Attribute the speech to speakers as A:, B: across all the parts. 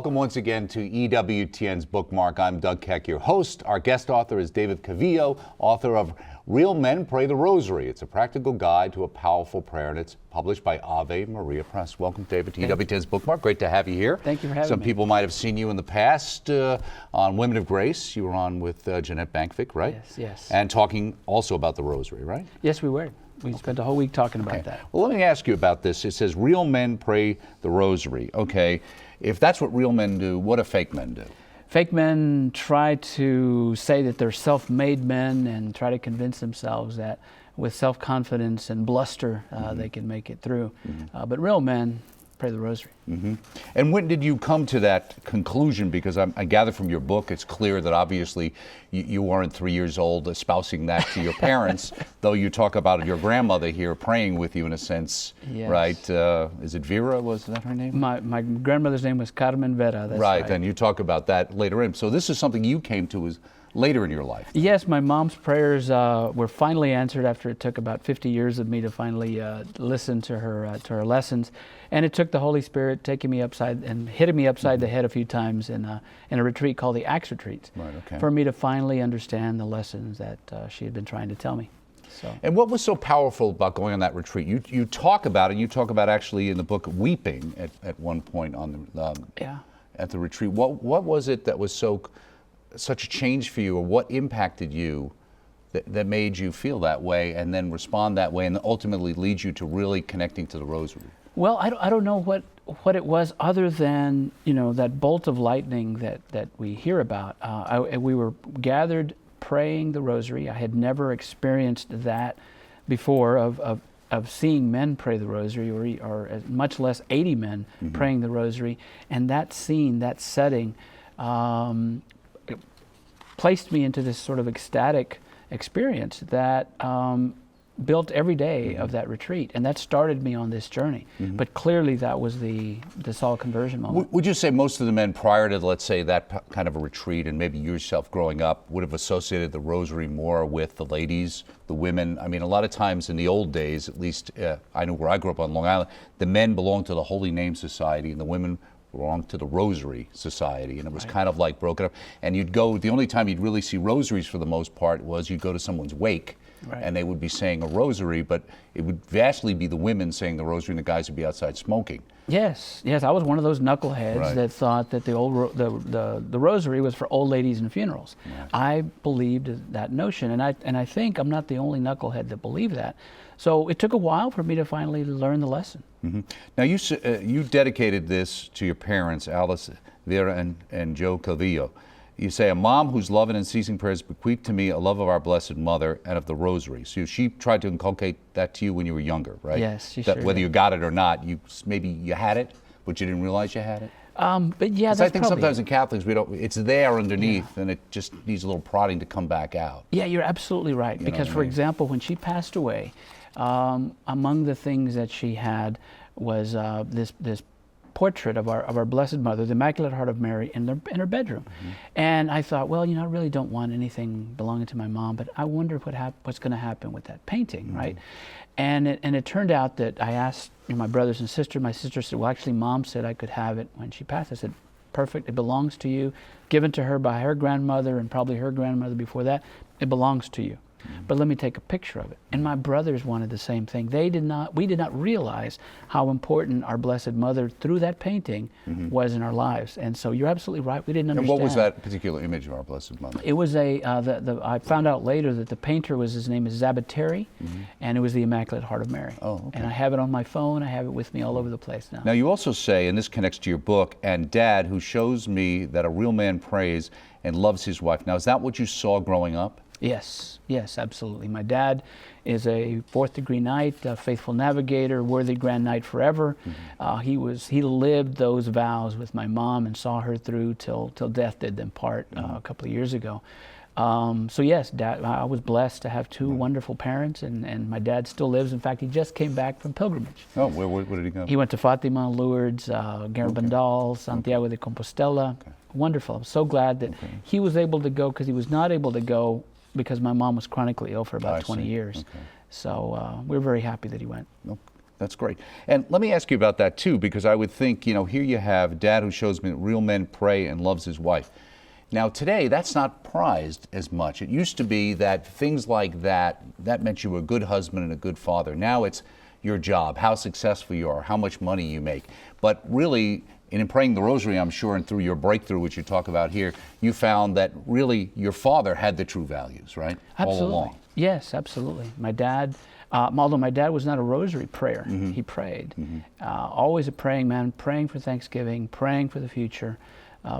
A: welcome once again to EWTN's Bookmark. I'm Doug Keck, your host. Our guest author is David Calvillo, author of Real Men Pray the Rosary. It's a practical guide to a powerful prayer, and it's published by Ave Maria Press. Welcome, David, to EWTN's Bookmark. Great to have you here.
B: Thank you for having me.
A: Some people might have seen you in the past on Women of Grace. You were on with Jeanette Bankvik, right?
B: Yes, yes.
A: And talking also about the Rosary, right?
B: Yes, we were. We spent the whole week talking about that.
A: Well, let me ask you about this. It says, real men pray the Rosary. Okay, if that's what real men do, what do fake men do?
B: Fake men try to say that they're self-made men and try to convince themselves that with self-confidence and bluster, they can make it through. But real men pray the Rosary.
A: And when did you come to that conclusion? Because I gather from your book, it's clear that obviously you weren't 3 years old espousing that to your parents, though you talk about your grandmother here praying with you in a sense,
B: Yes.
A: right? Is it Vera? Was that her name?
B: My grandmother's name was Carmen Vera. That's
A: Right, and you talk about that later in. So this is something you came to as later in your life.
B: Yes, my mom's prayers were finally answered after it took about 50 years of me to finally listen to her lessons. And it took the Holy Spirit taking me upside and hitting me upside the head a few times in a retreat called the Acts Retreats,
A: Right, okay.
B: for me to finally understand the lessons that she had been trying to tell me. So.
A: And what was so powerful about going on that retreat? You talk about it, you talk about actually in the book weeping at one point on the, at the retreat. What was it that was such a change for you, or what impacted you that made you feel that way and then respond that way and ultimately leads you to really connecting to the Rosary?
B: Well, I don't know what it was other than, that bolt of lightning that we hear about. We were gathered praying the Rosary. I had never experienced that before of seeing men pray the Rosary, or much less 80 men praying the Rosary. And that scene, that setting, it placed me into this sort of ecstatic experience that built every day of that retreat, and that started me on this journey. But clearly that was the soul conversion moment.
A: Would you say most of the men prior to, let's say, that kind of a retreat, and maybe yourself growing up, would have associated the Rosary more with the ladies, the women? I mean, a lot of times in the old days, at least I know where I grew up on Long Island, the men belonged to the Holy Name Society and the women belonged to the Rosary Society, and it was kind of like broken up. And you'd go, the only time you'd really see rosaries for the most part was you'd go to someone's wake, and they would be saying a rosary, but it would vastly be the women saying the rosary and the guys would be outside smoking. Yes,
B: I was one of those knuckleheads that thought that the rosary was for old ladies and funerals. I believed that notion, and I think I'm not the only knucklehead that believed that. So it took a while for me to finally learn the lesson.
A: Now you dedicated this to your parents, Alice, Vera, and Joe Calvillo. You say, a mom whose love and unceasing prayers bequeathed to me a love of our Blessed Mother and of the Rosary. So she tried to inculcate that to you when you were younger, right?
B: Yes, she
A: that
B: sure
A: whether
B: did.
A: you got it or not, maybe you had it, but you didn't realize you had it?
B: But yeah, that's
A: I think
B: probably
A: sometimes in Catholics, it's there underneath, and it just needs a little prodding to come back out.
B: Yeah, you're absolutely right. Because, for example, when she passed away, among the things that she had was this portrait of our Blessed Mother, the Immaculate Heart of Mary, in her bedroom. And I thought, well, I really don't want anything belonging to my mom, but I wonder what's going to happen with that painting, right? And it turned out that I asked my brothers and sister. My sister said, well, actually, Mom said I could have it when she passed. I said, perfect, it belongs to you, given to her by her grandmother and probably her grandmother before that. It belongs to you. But let me take a picture of it. And my brothers wanted the same thing. We did not realize how important our Blessed Mother, through that painting, was in our lives. And so you're absolutely right. We didn't understand.
A: And what was that particular image of our Blessed Mother?
B: It was I found out later that the painter his name is Zabateri, and it was the Immaculate Heart of Mary.
A: Oh, okay.
B: And I have it on my phone. I have it with me all over the place now.
A: Now you also say, and this connects to your book, and Dad, who shows me that a real man prays and loves his wife. Now, is that what you saw growing up?
B: Yes, absolutely. My dad is a fourth-degree knight, a faithful navigator, worthy grand knight forever. He lived those vows with my mom and saw her through till death did them part a couple of years ago. So yes, Dad, I was blessed to have two wonderful parents, and my dad still lives. In fact, he just came back from pilgrimage.
A: Oh, where did he go?
B: He went to Fatima, Lourdes, Garabandal, Santiago de Compostela. Wonderful. I'm so glad that he was able to go, because he was not able to go because my mom was chronically ill for about 20 years. So we're very happy that he went.
A: That's great. And let me ask you about that too, because I would think, you know, here you have a dad who shows me that real men pray and loves his wife. Now today, that's not prized as much. It used to be that things like that meant you were a good husband and a good father. Now it's your job, how successful you are, how much money you make. But really, in praying the rosary, I'm sure, and through your breakthrough, which you talk about here, you found that really your father had the true values, right?
B: Absolutely.
A: All along.
B: Yes, absolutely. My dad, although my dad was not a rosary prayer, he prayed. Always a praying man, praying for Thanksgiving, praying for the future,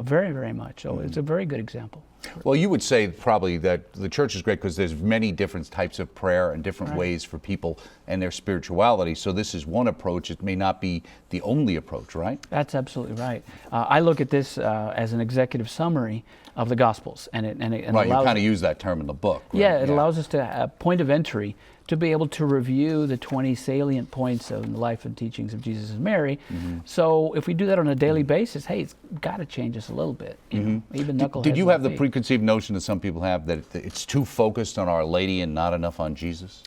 B: very, very much. So it's a very good example.
A: Well, you would say probably that the church is great because there's many different types of prayer and different ways for people and their spirituality. So this is one approach. It may not be the only approach, right?
B: That's absolutely right. I look at this as an executive summary of the Gospels, and it
A: Right, you
B: allows,
A: kind of use that term in the book. Right?
B: yeah, it allows us to have a point of entry to be able to review the 20 salient points of the life and teachings of Jesus and Mary. So if we do that on a daily basis, hey, it's got to change us a little bit. You know, even knuckleheads.
A: Did you have the
B: like me.
A: preconceived notion that some people have that it's too focused on Our Lady and not enough on Jesus?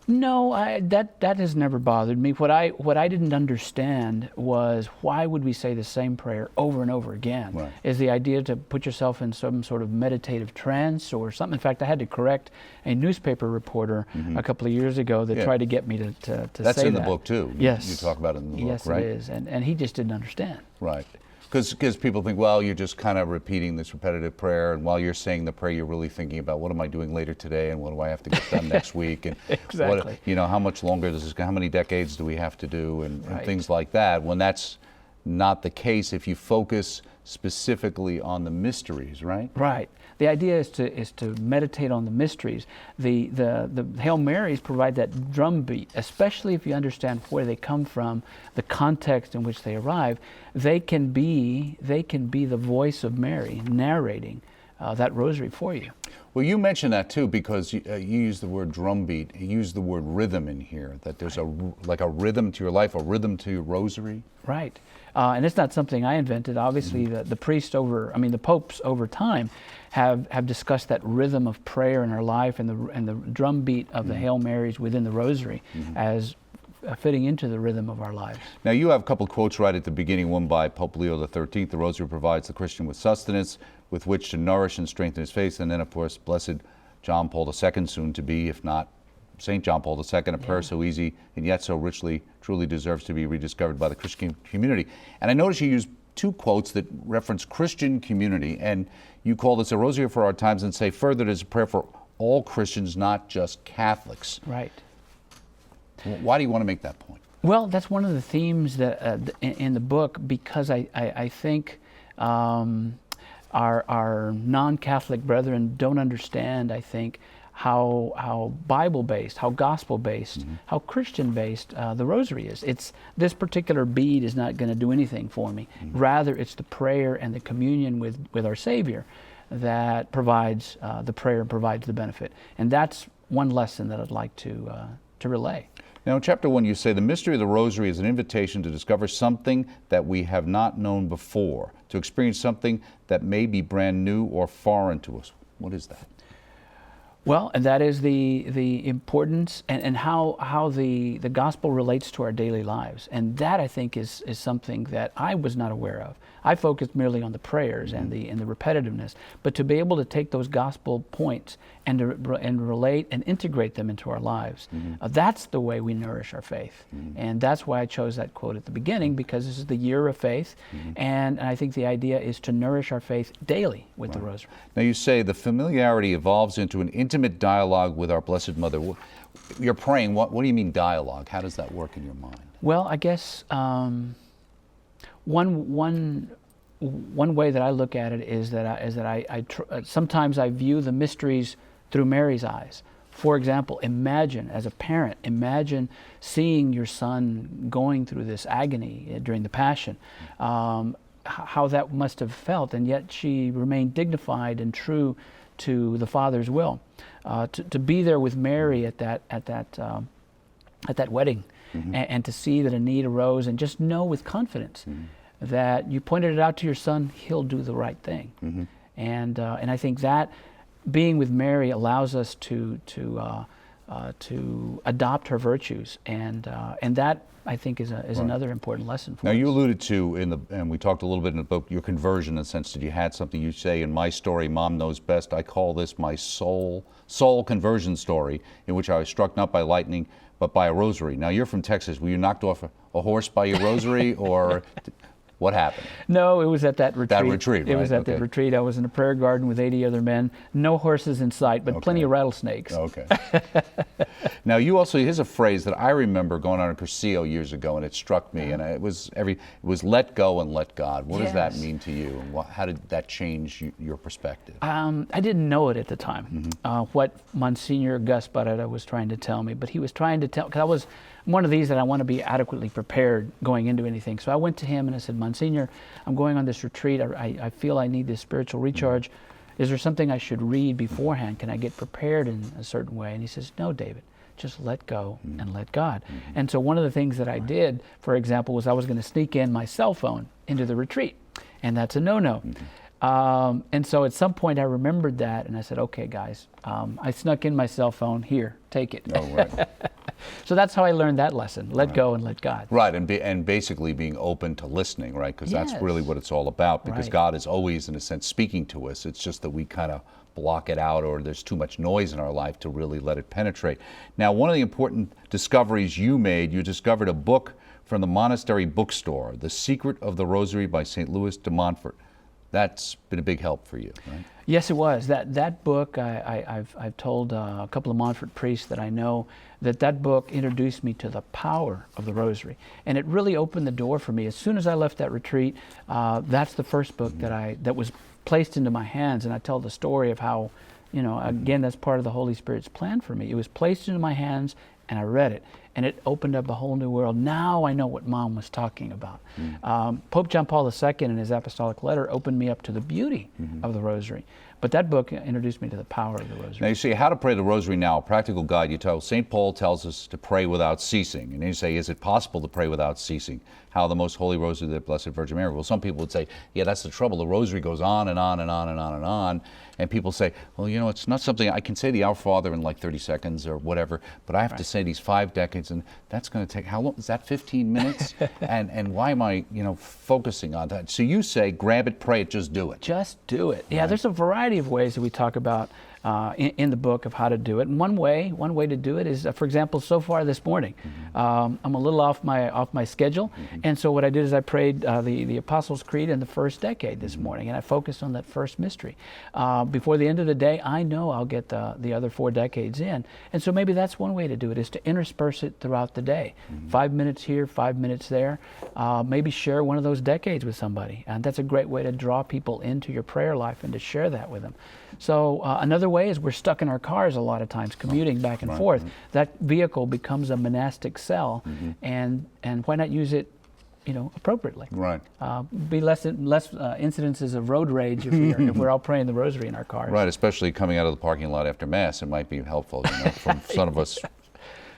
B: No, that has never bothered me. What I didn't understand was why would we say the same prayer over and over again?
A: Right.
B: Is the idea to put yourself in some sort of meditative trance or something? In fact, I had to correct a newspaper reporter a couple of years ago that tried to get me to say that.
A: That's in the book too.
B: Yes.
A: You talk about it in the book,
B: yes,
A: right?
B: Yes, it is. And he just didn't understand.
A: Right. Because people think, well, you're just kind of repeating this repetitive prayer, and while you're saying the prayer, you're really thinking about what am I doing later today, and what do I have to get done next week, and
B: Exactly.
A: how much longer does this? How many decades do we have to do, and things like that. When that's not the case, if you focus specifically on the mysteries, right?
B: Right. The idea is to meditate on the mysteries. The Hail Marys provide that drumbeat, especially if you understand where they come from, the context in which they arrive. They can be the voice of Mary narrating that rosary for you.
A: Well, you mentioned that too because you use the word drumbeat. You use the word rhythm in here. That there's like a rhythm to your life, a rhythm to your rosary.
B: Right. And it's not something I invented. Obviously, the popes over time have discussed that rhythm of prayer in our life and the drumbeat of the Hail Marys within the Rosary as fitting into the rhythm of our lives.
A: Now, you have a couple quotes right at the beginning. One by Pope Leo XIII: "The Rosary provides the Christian with sustenance with which to nourish and strengthen his faith." And then, of course, Blessed John Paul II, soon to be, if not St. John Paul II, "A prayer so easy and yet so richly, truly deserves to be rediscovered by the Christian community." And I notice you use two quotes that reference Christian community, and you call this a rosary for our times and say further it is a prayer for all Christians, not just Catholics.
B: Right.
A: Why do you want to make that point?
B: Well, that's one of the themes that in the book, because I think our non-Catholic brethren don't understand, I think, how Bible-based, how gospel-based, how Christian-based the rosary is. It's this particular bead is not going to do anything for me. Rather, it's the prayer and the communion with our Savior that provides the prayer and provides the benefit. And that's one lesson that I'd like to relay.
A: Now, in Chapter 1, you say, "The mystery of the Rosary is an invitation to discover something that we have not known before, to experience something that may be brand new or foreign to us." What is that?
B: Well, and that is the importance and how the gospel relates to our daily lives. And that, I think, is something that I was not aware of. I focused merely on the prayers and the repetitiveness, but to be able to take those gospel points and relate and integrate them into our lives, that's the way we nourish our faith. And that's why I chose that quote at the beginning, because this is the year of faith, and I think the idea is to nourish our faith daily with the Rosary.
A: Now, you say the familiarity evolves into an intimate dialogue with our Blessed Mother. You're praying. What do you mean dialogue? How does that work in your mind?
B: Well, I guess one way that I look at it is that I sometimes I view the mysteries through Mary's eyes. For example, as a parent, imagine seeing your son going through this agony during the Passion, how that must have felt, and yet she remained dignified and true to the Father's will. To be there with Mary at that wedding, and to see that a need arose, and just know with confidence that you pointed it out to your son, he'll do the right thing. And I think that being with Mary allows us to to adopt her virtues, and that I think is another important lesson for us.
A: Now you alluded to and we talked a little bit in the book, your conversion, in the sense that you had something. You say, in my story, Mom knows best. I call this my soul conversion story, in which I was struck not by lightning but by a rosary. Now you're from Texas. Were you knocked off a horse by your rosary, or what happened?
B: No, it was at that retreat.
A: That retreat, right?
B: It was at the retreat. I was in a prayer garden with 80 other men. No horses in sight, but plenty of rattlesnakes.
A: Okay. Now, you also, here's a phrase that I remember going on a Cursillo years ago, and it struck me, and it was let go and let God. What does that mean to you, and how did that change your perspective?
B: I didn't know it at the time, what Monsignor Gus Barrera was trying to tell me, but he was trying to tell, because I was one of these that I want to be adequately prepared going into anything. So I went to him and I said, Monsignor, I'm going on this retreat. I feel I need this spiritual recharge. Is there something I should read beforehand? Can I get prepared in a certain way? And he says, no, David, just let go and let God. And so one of the things that I did, for example, was I was going to sneak in my cell phone into the retreat. And that's a no-no. And so at some point I remembered that, and I said, okay, guys, I snuck in my cell phone. Here, take it.
A: Oh, right.
B: So that's how I learned that lesson. Let go and let God.
A: Right, and basically being open to listening, right? Because that's really what it's all about, because God is always, in a sense, speaking to us. It's just that we kind of block it out, or there's too much noise in our life to really let it penetrate. Now, one of the important discoveries you made, you discovered a book from the monastery bookstore, The Secret of the Rosary by St. Louis de Montfort. That's been a big help for you, right?
B: Yes, it was. That book, I've told a couple of Montfort priests that I know that book introduced me to the power of the Rosary, and it really opened the door for me. As soon as I left that retreat, that's the first book that was placed into my hands, and I tell the story of how, again, that's part of the Holy Spirit's plan for me. It was placed into my hands, and I read it, and it opened up a whole new world. Now I know what Mom was talking about. Pope John Paul II in his apostolic letter opened me up to the beauty of the Rosary. But that book introduced me to the power of the Rosary.
A: Now you say, how to pray the Rosary now, a practical guide. You tell, St. Paul tells us to pray without ceasing. And then you say, is it possible to pray without ceasing? How the Most Holy Rosary of the Blessed Virgin Mary? Well, some people would say, yeah, that's the trouble. The Rosary goes on and on and on and on and on. And people say, well, it's not something, I can say the Our Father in like 30 seconds or whatever, but I have to say these 5 decades, and that's going to take, how long, is that 15 minutes? and why am I, focusing on that? So you say, grab it, pray it, just do it.
B: Just do it. Yeah, there's a variety of ways that we talk about in the book of how to do it. And one way to do it is, for example, so far this morning, I'm a little off my schedule, and so what I did is I prayed the Apostles' Creed in the first decade this morning, and I focused on that first mystery. Before the end of the day, I know I'll get the other 4 decades in, and so maybe that's one way to do it, is to intersperse it throughout the day. 5 minutes here, 5 minutes there. Maybe share one of those decades with somebody, and that's a great way to draw people into your prayer life and to share that with them. So another way is we're stuck in our cars a lot of times, commuting back and forth. That vehicle becomes a monastic cell, and why not use it, appropriately? Right. Be less incidences of road rage if we're all praying the Rosary in our cars.
A: Right, especially coming out of the parking lot after Mass, it might be helpful. Some of us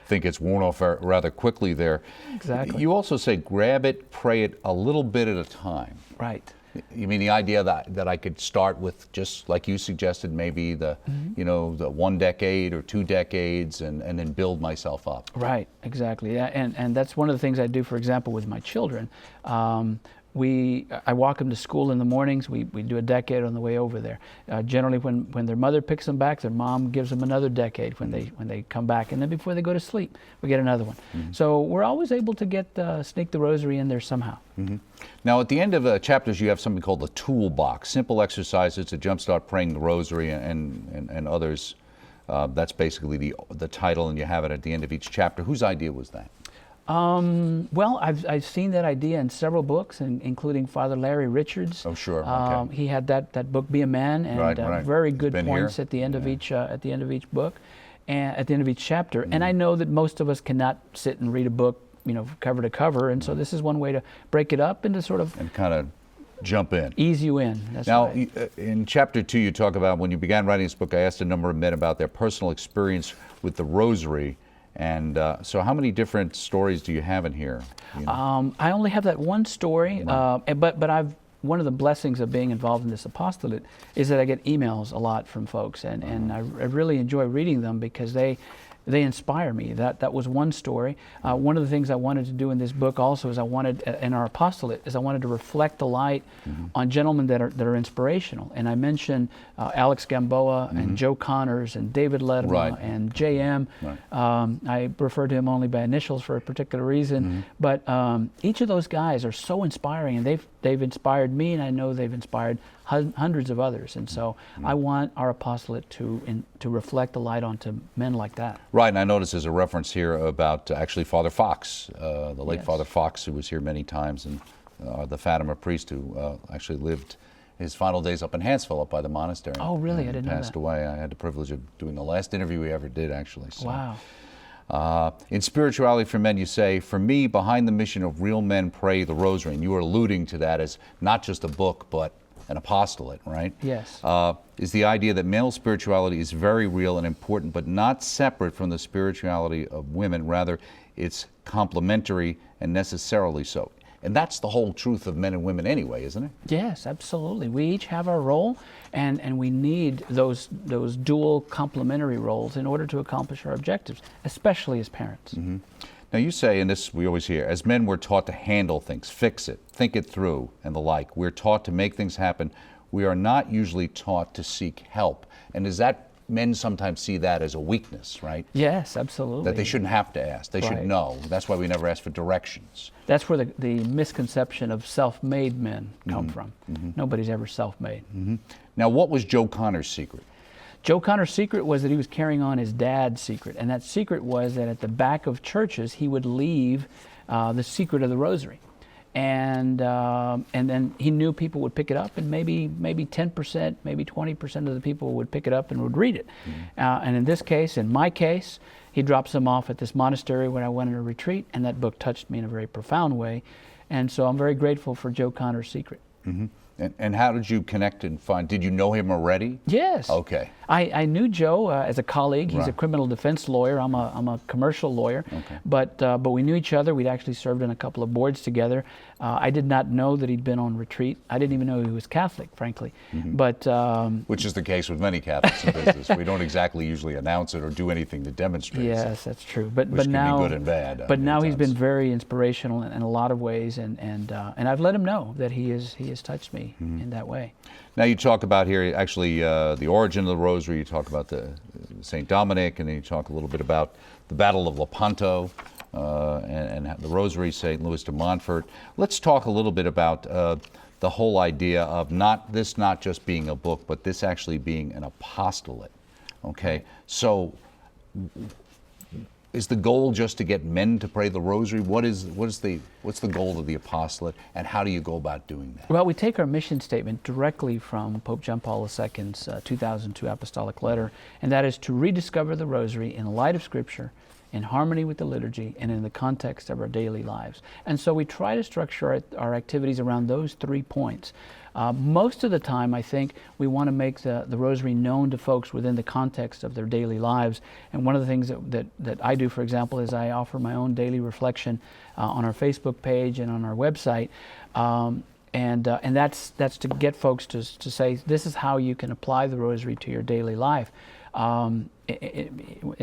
A: think it's worn off rather quickly there.
B: Exactly.
A: You also say, grab it, pray it a little bit at a time.
B: Right.
A: You mean the idea that I could start with, just like you suggested, maybe the 1 decade or 2 decades, and then build myself up.
B: Right, exactly. Yeah, and that's one of the things I do, for example, with my children. I walk them to school in the mornings. We do a decade on the way over there. Generally, when their mother picks them back, their mom gives them another decade when they come back, and then before they go to sleep, we get another one. So we're always able to sneak the Rosary in there somehow.
A: Now, at the end of chapters, you have something called the toolbox, simple exercises to jumpstart praying the Rosary and others. That's basically the title, and you have it at the end of each chapter. Whose idea was that?
B: Well, I've seen that idea in several books, including Father Larry Richards.
A: Oh, sure. Okay.
B: He had that book, Be a Man, and very good points
A: here
B: at the end of each book, and at the end of each chapter. And I know that most of us cannot sit and read a book, cover to cover, and so this is one way to break it up and to sort of
A: kind of jump in,
B: ease you in. That's
A: now,
B: right.
A: In chapter 2, you talk about when you began writing this book. I asked a number of men about their personal experience with the Rosary. And so how many different stories do you have in here?
B: I only have that one story, but one of the blessings of being involved in this apostolate is that I get emails a lot from folks, and I really enjoy reading them, because they they inspire me. That was one story. One of the things I wanted to do in this book also is in our apostolate, is I wanted to reflect the light on gentlemen that are inspirational. And I mentioned Alex Gamboa and Joe Connors and David Ledema and J.M. I refer to him only by initials for a particular reason. But each of those guys are so inspiring, and they've inspired me, and I know they've inspired hundreds of others. And so I want our apostolate to reflect the light onto men like that.
A: Right, and I notice there's a reference here about actually Father Fox, the late Father Fox, who was here many times, and the Fatima priest who actually lived his final days up in Hansville, up by the monastery.
B: Oh, really? I didn't know that.
A: Passed away. I had the privilege of doing the last interview we ever did, actually. So.
B: Wow.
A: In Spirituality for Men, you say, for me, behind the mission of Real Men Pray the Rosary, and you are alluding to that as not just a book, but an apostolate, right?
B: Yes.
A: Is the idea that male spirituality is very real and important, but not separate from the spirituality of women. Rather, it's complementary and necessarily so. And that's the whole truth of men and women anyway, isn't it?
B: Yes, absolutely. We each have our role, and we need those dual complementary roles in order to accomplish our objectives, especially as parents.
A: Now you say, and this we always hear, as men we're taught to handle things, fix it, think it through, and the like. We're taught to make things happen. We are not usually taught to seek help. And is that men sometimes see that as a weakness, right?
B: Yes, absolutely.
A: That they shouldn't have to ask. They should know. That's why we never ask for directions.
B: That's where the misconception of self-made men come from. Nobody's ever self-made.
A: Now, what was Joe Connor's secret?
B: Joe Connor's secret was that he was carrying on his dad's secret, and that secret was that at the back of churches he would leave the secret of the Rosary, and then he knew people would pick it up, and maybe 10%, maybe 20% of the people would pick it up and would read it. And in this case, in my case, he drops them off at this monastery when I went on a retreat, and that book touched me in a very profound way, and so I'm very grateful for Joe Connor's secret.
A: And how did you connect and find? Did you know him already?
B: Yes.
A: Okay.
B: I knew Joe as a colleague. He's a criminal defense lawyer. I'm a commercial lawyer.
A: Okay.
B: But we knew each other. We'd actually served on a couple of boards together. I did not know that he'd been on retreat. I didn't even know he was Catholic, frankly. But
A: which is the case with many Catholics in business. We don't exactly usually announce it or do anything to demonstrate.
B: Yes, that's true. But
A: which
B: now,
A: can be good and bad.
B: But now he's been very inspirational in a lot of ways, and I've let him know that he has touched me in that way.
A: Now you talk about here actually the origin of the Rosary. You talk about the Saint Dominic, and then you talk a little bit about the Battle of Lepanto and the Rosary, St. Louis de Montfort. Let's talk a little bit about the whole idea of not just being a book, but this actually being an apostolate. Okay, so is the goal just to get men to pray the Rosary? What's the goal of the apostolate, and how do you go about doing that?
B: Well, we take our mission statement directly from Pope John Paul II's 2002 apostolic letter, and that is to rediscover the Rosary in the light of Scripture, in harmony with the liturgy, and in the context of our daily lives. And so we try to structure our activities around those 3 points. Most of the time, I think, we want to make the Rosary known to folks within the context of their daily lives. And one of the things that I do, for example, is I offer my own daily reflection on our Facebook page and on our website. And that's to get folks to say, this is how you can apply the Rosary to your daily life. In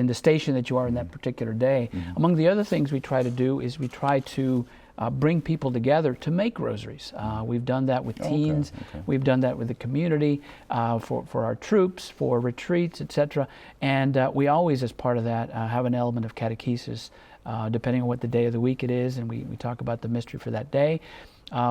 B: the station that you are in that particular day. Among the other things we try to do is we try to bring people together to make rosaries. We've done that with teens. We've done that with the community, for our troops, for retreats, etc. And we always, as part of that, have an element of catechesis, depending on what the day of the week it is, and we talk about the mystery for that day.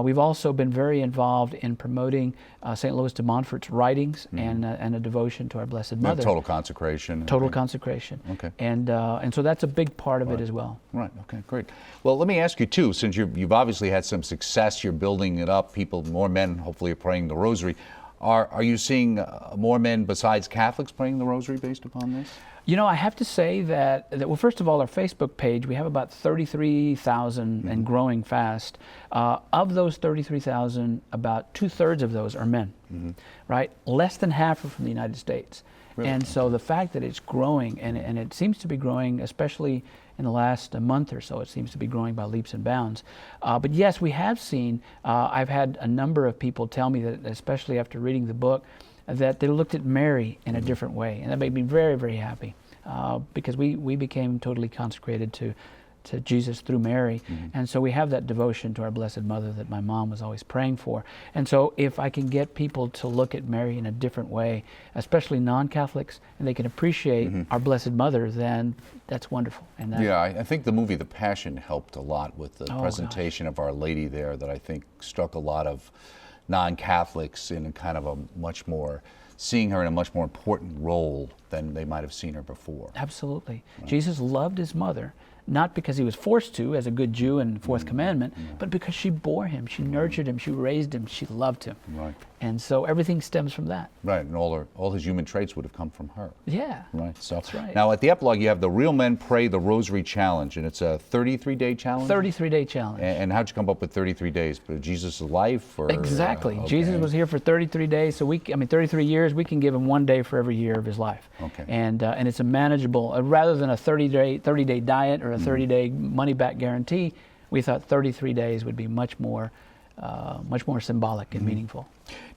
B: We've also been very involved in promoting St. Louis de Montfort's writings and a devotion to our Blessed Mother.
A: Total consecration.
B: Total consecration.
A: Okay.
B: And so that's a big part of it as well.
A: Right. Okay. Great. Well, let me ask you too. Since you've obviously had some success, you're building it up. More men, hopefully, are praying the Rosary. Are you seeing more men besides Catholics praying the Rosary based upon this?
B: You know, I have to say that well, first of all, our Facebook page, we have about 33,000 and growing fast. Of those 33,000, about 2/3 of those are men, right? Less than half are from the United States. Really? And so the fact that it's growing, and it seems to be growing, especially in the last month or so, it seems to be growing by leaps and bounds. But yes, we have seen, I've had a number of people tell me that, especially after reading the book, that they looked at Mary in a different way, and that made me very, very happy. because we became totally consecrated to Jesus through Mary. And so we have that devotion to our Blessed Mother that my mom was always praying for. And so if I can get people to look at Mary in a different way, especially non-Catholics, and they can appreciate our Blessed Mother, then that's wonderful. And that,
A: yeah, I think the movie The Passion helped a lot with the presentation of Our Lady there, that I think struck a lot of non-Catholics in kind of a much more, seeing her in a much more important role than they might have seen her before.
B: Absolutely. Right. Jesus loved his mother, not because he was forced to, as a good Jew in the fourth commandment, but because she bore him, she nurtured him, she raised him, she loved him.
A: Right.
B: And so everything stems from that.
A: Right, and all his human traits would have come from her.
B: Yeah.
A: Right. So
B: that's right.
A: Now at the epilogue you have the Real Men Pray the Rosary Challenge, and it's a 33-day challenge?
B: 33-day challenge.
A: And how'd you come up with 33 days? Jesus' life? Or,
B: exactly. Jesus was here for 33 days, so 33 years, we can give him 1 day for every year of his life.
A: Okay.
B: And it's a manageable, rather than a 30-day diet or a 30-day money-back guarantee, we thought 33 days would be much more symbolic and meaningful.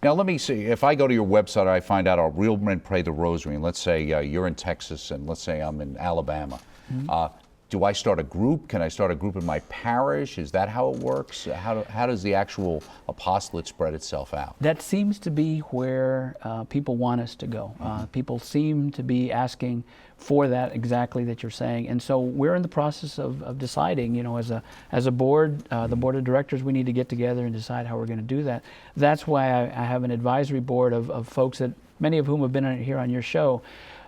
A: Now let me see, if I go to your website, I find out our Real Men Pray the Rosary, and let's say you're in Texas, and let's say I'm in Alabama. Do I start a group? Can I start a group in my parish? Is that how it works? How does the actual apostolate spread itself out?
B: That seems to be where people want us to go. People seem to be asking for that exactly that you're saying, and so we're in the process of deciding. You know, as a board, the board of directors, we need to get together and decide how we're going to do that. That's why I have an advisory board of folks that many of whom have been here on your show,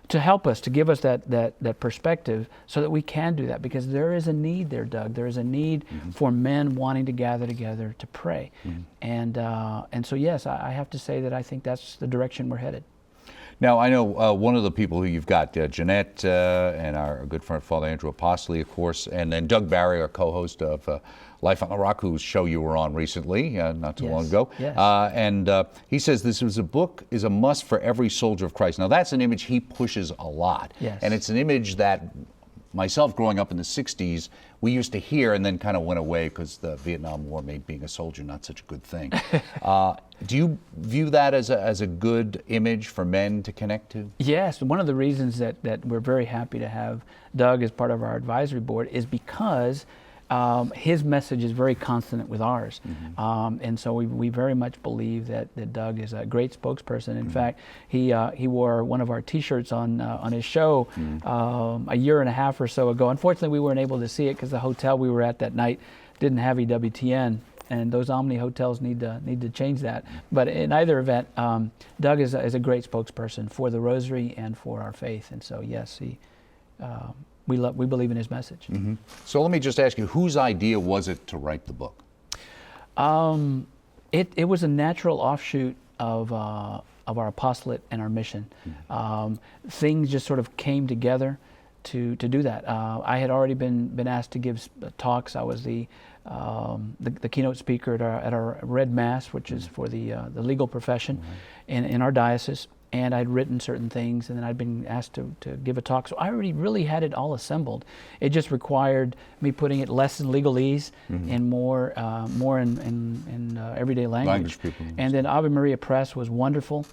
B: to help us, to give us that perspective so that we can do that, because there is a need there, Doug. There is a need for men wanting to gather together to pray. And so yes, I have to say that I think that's the direction we're headed.
A: Now, I know one of the people who you've got, Jeanette, and our good friend Father Andrew Apostolate, of course, and then Doug Barry, our co-host of Life on the Rock, whose show you were on recently, not too long ago.
B: Yes.
A: And he says this is a book is a must for every soldier of Christ. Now, that's an image he pushes a lot.
B: Yes.
A: And it's an image that myself, growing up in the 60s, we used to hear and then kind of went away because the Vietnam War made being a soldier not such a good thing. Do you view that as a good image for men to connect to? Yes.
B: One of the reasons that we're very happy to have Doug as part of our advisory board is because his message is very consonant with ours. And so we very much believe that Doug is a great spokesperson. In fact, he wore one of our T-shirts on his show a year and a half or so ago. Unfortunately, we weren't able to see it because the hotel we were at that night didn't have EWTN. And those Omni hotels need to change that. But in either event, Doug is a great spokesperson for the Rosary and for our faith. And so yes, we believe in his message.
A: So let me just ask you, whose idea was it to write the book?
B: It was a natural offshoot of our apostolate and our mission. Things just sort of came together to do that. I had already been asked to give talks. I was the keynote speaker at our Red Mass, which is for the legal profession in our diocese. And I'd written certain things, and then I'd been asked to give a talk. So I already really had it all assembled. It just required me putting it less in legalese and more in everyday language. And then Ave Maria Press was wonderful.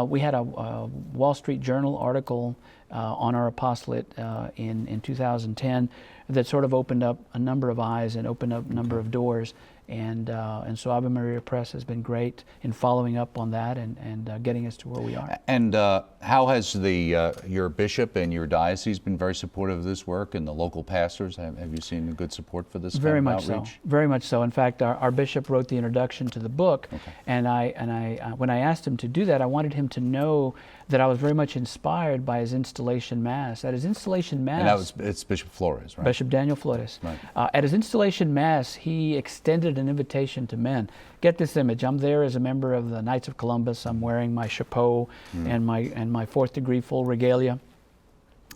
B: We had a Wall Street Journal article on our apostolate in 2010 that sort of opened up a number of eyes and opened up a number of doors. And so Ave Maria Press has been great in following up on that and getting us to where we are.
A: And how has your bishop and your diocese been very supportive of this work, and the local pastors? Have you seen good support for this
B: Very
A: kind of
B: much
A: outreach?
B: so. Very much so. In fact, our bishop wrote the introduction to the book, and when I asked him to do that, I wanted him to know that I was very much inspired by his installation mass. At his installation mass,
A: and it's Bishop Flores, right?
B: Bishop Daniel Flores.
A: Right.
B: At his installation mass, he extended an invitation to men. Get this image: I'm there as a member of the Knights of Columbus. I'm wearing my chapeau and my fourth degree full regalia.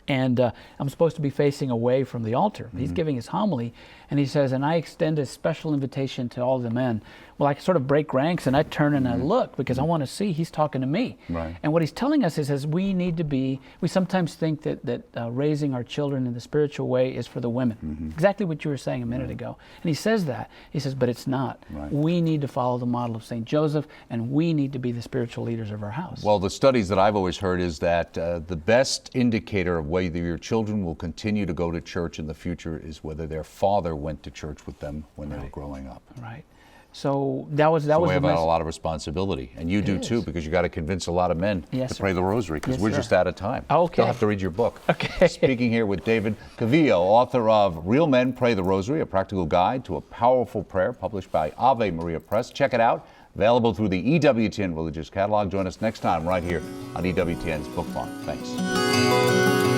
B: And I'm supposed to be facing away from the altar. He's giving his homily, and he says, and I extend a special invitation to all the men. Well, I sort of break ranks, and I turn and I look, because I want to see he's talking to me.
A: Right.
B: And what he's telling us is we need to be, we sometimes think that raising our children in the spiritual way is for the women. Exactly what you were saying a minute ago. And he says that. He says, but it's not.
A: Right.
B: We need to follow the model of St. Joseph, and we need to be the spiritual leaders of our house.
A: Well, the studies that I've always heard is that the best indicator of whether whether your children will continue to go to church in the future is whether their father went to church with them when they were growing up.
B: Right. So that was
A: So we
B: the
A: have a
B: message.
A: lot of responsibility, and you do too, because you got to convince a lot of men
B: Yes,
A: to
B: sir.
A: pray the Rosary, because
B: Yes,
A: we're
B: sir.
A: just out of time.
B: Okay.
A: They'll have to read your book.
B: Okay.
A: Speaking here with David Calvillo, author of Real Men Pray the Rosary, a practical guide to a powerful prayer, published by Ave Maria Press. Check it out. Available through the EWTN Religious Catalog. Join us next time right here on EWTN's Book Farm. Thanks.